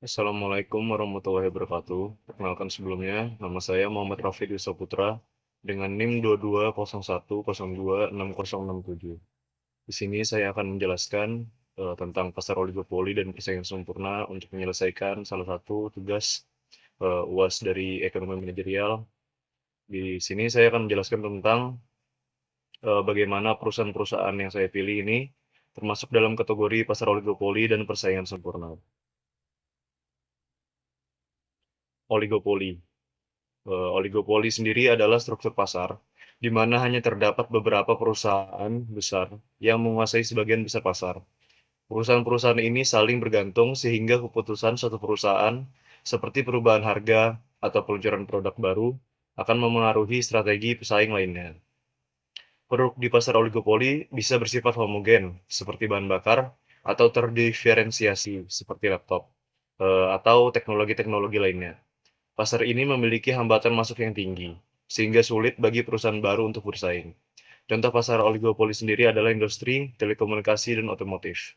Assalamualaikum warahmatullahi wabarakatuh. Perkenalkan sebelumnya, nama saya Muhammad Rafiq Putra dengan NIM 2201026067. Di sini saya akan menjelaskan tentang pasar oligopoli dan persaingan sempurna untuk menyelesaikan salah satu tugas UAS dari ekonomi manajerial. Di sini saya akan menjelaskan tentang bagaimana perusahaan-perusahaan yang saya pilih ini termasuk dalam kategori pasar oligopoli dan persaingan sempurna. Oligopoli. Oligopoli sendiri adalah struktur pasar, di mana hanya terdapat beberapa perusahaan besar yang menguasai sebagian besar pasar. Perusahaan-perusahaan ini saling bergantung sehingga keputusan satu perusahaan, seperti perubahan harga atau peluncuran produk baru, akan memengaruhi strategi pesaing lainnya. Produk di pasar oligopoli bisa bersifat homogen, seperti bahan bakar, atau terdiferensiasi, seperti laptop, atau teknologi-teknologi lainnya. Pasar ini memiliki hambatan masuk yang tinggi, sehingga sulit bagi perusahaan baru untuk bersaing. Contoh pasar oligopoli sendiri adalah industri, telekomunikasi, dan otomotif.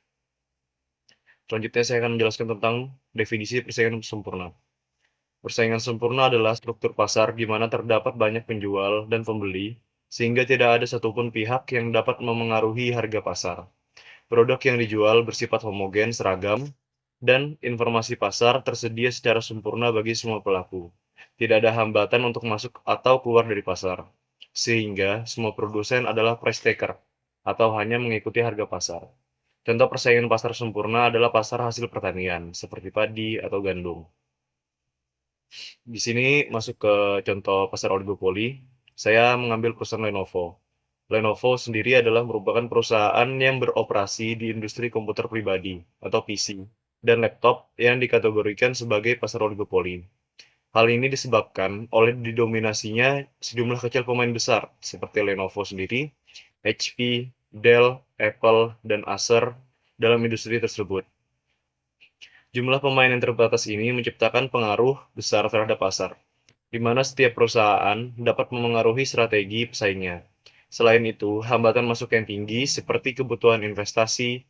Selanjutnya saya akan menjelaskan tentang definisi persaingan sempurna. Persaingan sempurna adalah struktur pasar di mana terdapat banyak penjual dan pembeli, sehingga tidak ada satupun pihak yang dapat memengaruhi harga pasar. Produk yang dijual bersifat homogen, seragam, dan informasi pasar tersedia secara sempurna bagi semua pelaku. Tidak ada hambatan untuk masuk atau keluar dari pasar, sehingga semua produsen adalah price taker atau hanya mengikuti harga pasar. Contoh persaingan pasar sempurna adalah pasar hasil pertanian, seperti padi atau gandum. Di sini masuk ke contoh pasar oligopoli, saya mengambil perusahaan Lenovo. Lenovo sendiri adalah merupakan perusahaan yang beroperasi di industri komputer pribadi atau PC dan laptop yang dikategorikan sebagai pasar oligopoli. Hal ini disebabkan oleh didominasinya sejumlah kecil pemain besar seperti Lenovo sendiri, HP, Dell, Apple, dan Acer dalam industri tersebut. Jumlah pemain yang terbatas ini menciptakan pengaruh besar terhadap pasar, di mana setiap perusahaan dapat memengaruhi strategi pesaingnya. Selain itu, hambatan masuk yang tinggi seperti kebutuhan investasi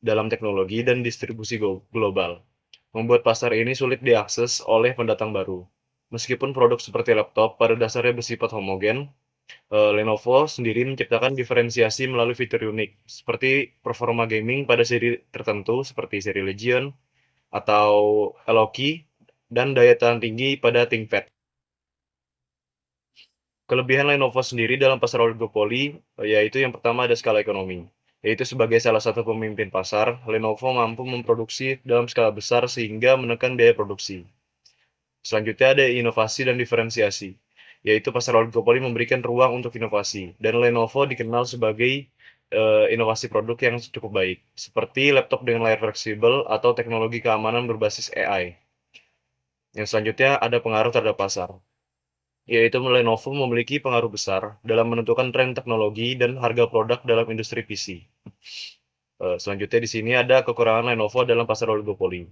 dalam teknologi dan distribusi global membuat pasar ini sulit diakses oleh pendatang baru. Meskipun produk seperti laptop pada dasarnya bersifat homogen, Lenovo sendiri menciptakan diferensiasi melalui fitur unik, seperti performa gaming pada seri tertentu seperti seri Legion atau Loki, dan daya tahan tinggi pada ThinkPad. Kelebihan Lenovo sendiri dalam pasar oligopoli, yaitu yang pertama ada skala ekonomi. Yaitu sebagai salah satu pemimpin pasar, Lenovo mampu memproduksi dalam skala besar sehingga menekan biaya produksi. Selanjutnya ada inovasi dan diferensiasi, yaitu pasar oligopoli memberikan ruang untuk inovasi, dan Lenovo dikenal sebagai inovasi produk yang cukup baik, seperti laptop dengan layar fleksibel atau teknologi keamanan berbasis AI. Yang selanjutnya ada pengaruh terhadap pasar, yaitu Lenovo memiliki pengaruh besar dalam menentukan tren teknologi dan harga produk dalam industri PC. Selanjutnya di sini ada kekurangan Lenovo dalam pasar oligopoli,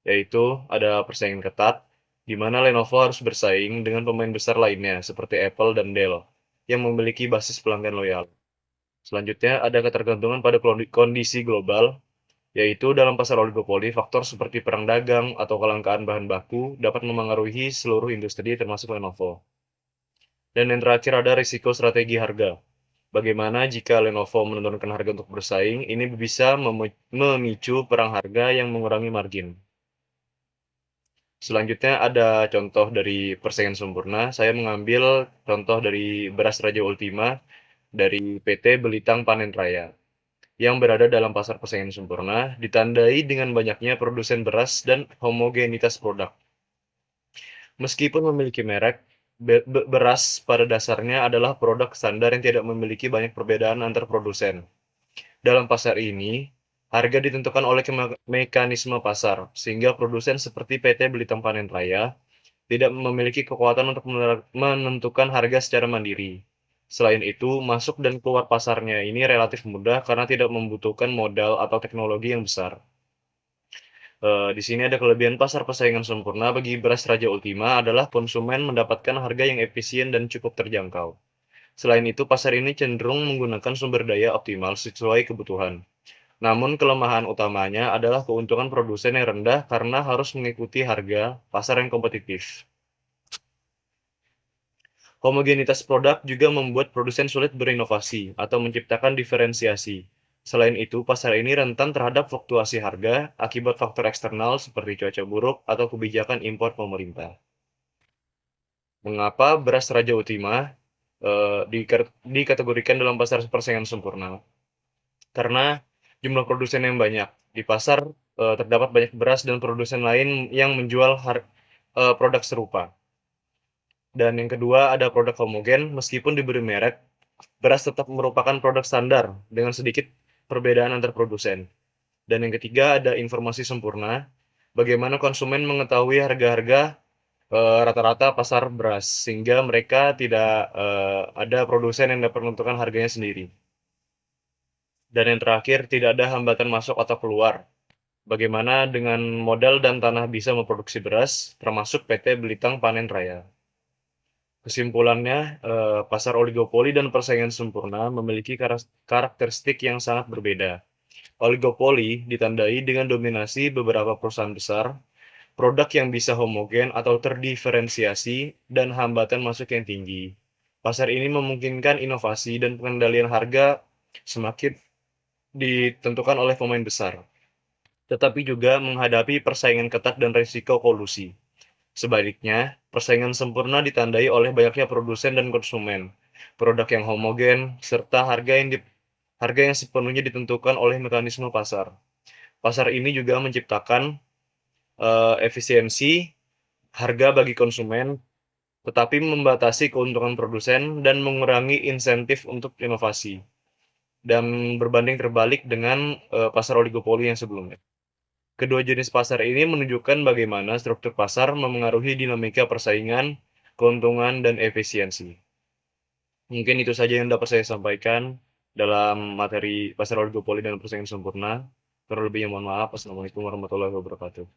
yaitu ada persaingan ketat, di mana Lenovo harus bersaing dengan pemain besar lainnya seperti Apple dan Dell yang memiliki basis pelanggan loyal. Selanjutnya ada ketergantungan pada kondisi global, yaitu dalam pasar oligopoli faktor seperti perang dagang atau kelangkaan bahan baku dapat memengaruhi seluruh industri termasuk Lenovo. Dan yang terakhir ada risiko strategi harga. Bagaimana jika Lenovo menurunkan harga untuk bersaing, ini bisa memicu perang harga yang mengurangi margin. Selanjutnya ada contoh dari persaingan sempurna. Saya mengambil contoh dari beras Raja Ultima dari PT Belitang Panen Raya yang berada dalam pasar persaingan sempurna, ditandai dengan banyaknya produsen beras dan homogenitas produk. Meskipun memiliki merek, beras pada dasarnya adalah produk standar yang tidak memiliki banyak perbedaan antar produsen. Dalam pasar ini, harga ditentukan oleh mekanisme pasar, sehingga produsen seperti PT Belitang Panen Raya tidak memiliki kekuatan untuk menentukan harga secara mandiri. Selain itu, masuk dan keluar pasarnya ini relatif mudah karena tidak membutuhkan modal atau teknologi yang besar. Di sini ada kelebihan pasar persaingan sempurna bagi beras Raja Ultima adalah konsumen mendapatkan harga yang efisien dan cukup terjangkau. Selain itu, pasar ini cenderung menggunakan sumber daya optimal sesuai kebutuhan. Namun kelemahan utamanya adalah keuntungan produsen yang rendah karena harus mengikuti harga pasar yang kompetitif. Homogenitas produk juga membuat produsen sulit berinovasi atau menciptakan diferensiasi. Selain itu, pasar ini rentan terhadap fluktuasi harga akibat faktor eksternal seperti cuaca buruk atau kebijakan impor pemerintah. Mengapa beras Raja Ultima dikategorikan dalam pasar persaingan sempurna? Karena jumlah produsen yang banyak. Di pasar terdapat banyak beras dan produsen lain yang menjual produk serupa. Dan yang kedua ada produk homogen, meskipun diberi merek, beras tetap merupakan produk standar dengan sedikit perbedaan antar produsen. Dan yang ketiga ada informasi sempurna, bagaimana konsumen mengetahui harga-harga rata-rata pasar beras, sehingga mereka tidak ada produsen yang dapat menentukan harganya sendiri. Dan yang terakhir, tidak ada hambatan masuk atau keluar. Bagaimana dengan modal dan tanah bisa memproduksi beras, termasuk PT Belitang Panen Raya. Kesimpulannya, pasar oligopoli dan persaingan sempurna memiliki karakteristik yang sangat berbeda. Oligopoli ditandai dengan dominasi beberapa perusahaan besar, produk yang bisa homogen atau terdiferensiasi, dan hambatan masuk yang tinggi. Pasar ini memungkinkan inovasi dan pengendalian harga semakin ditentukan oleh pemain besar, tetapi juga menghadapi persaingan ketat dan risiko kolusi. Sebaliknya, persaingan sempurna ditandai oleh banyaknya produsen dan konsumen, produk yang homogen, serta harga yang sepenuhnya ditentukan oleh mekanisme pasar. Pasar ini juga menciptakan efisiensi harga bagi konsumen, tetapi membatasi keuntungan produsen dan mengurangi insentif untuk inovasi, dan berbanding terbalik dengan pasar oligopoli yang sebelumnya. Kedua jenis pasar ini menunjukkan bagaimana struktur pasar memengaruhi dinamika persaingan, keuntungan, dan efisiensi. Mungkin itu saja yang dapat saya sampaikan dalam materi pasar oligopoli dan persaingan sempurna. Kurang lebihnya mohon maaf. Assalamualaikum warahmatullahi wabarakatuh.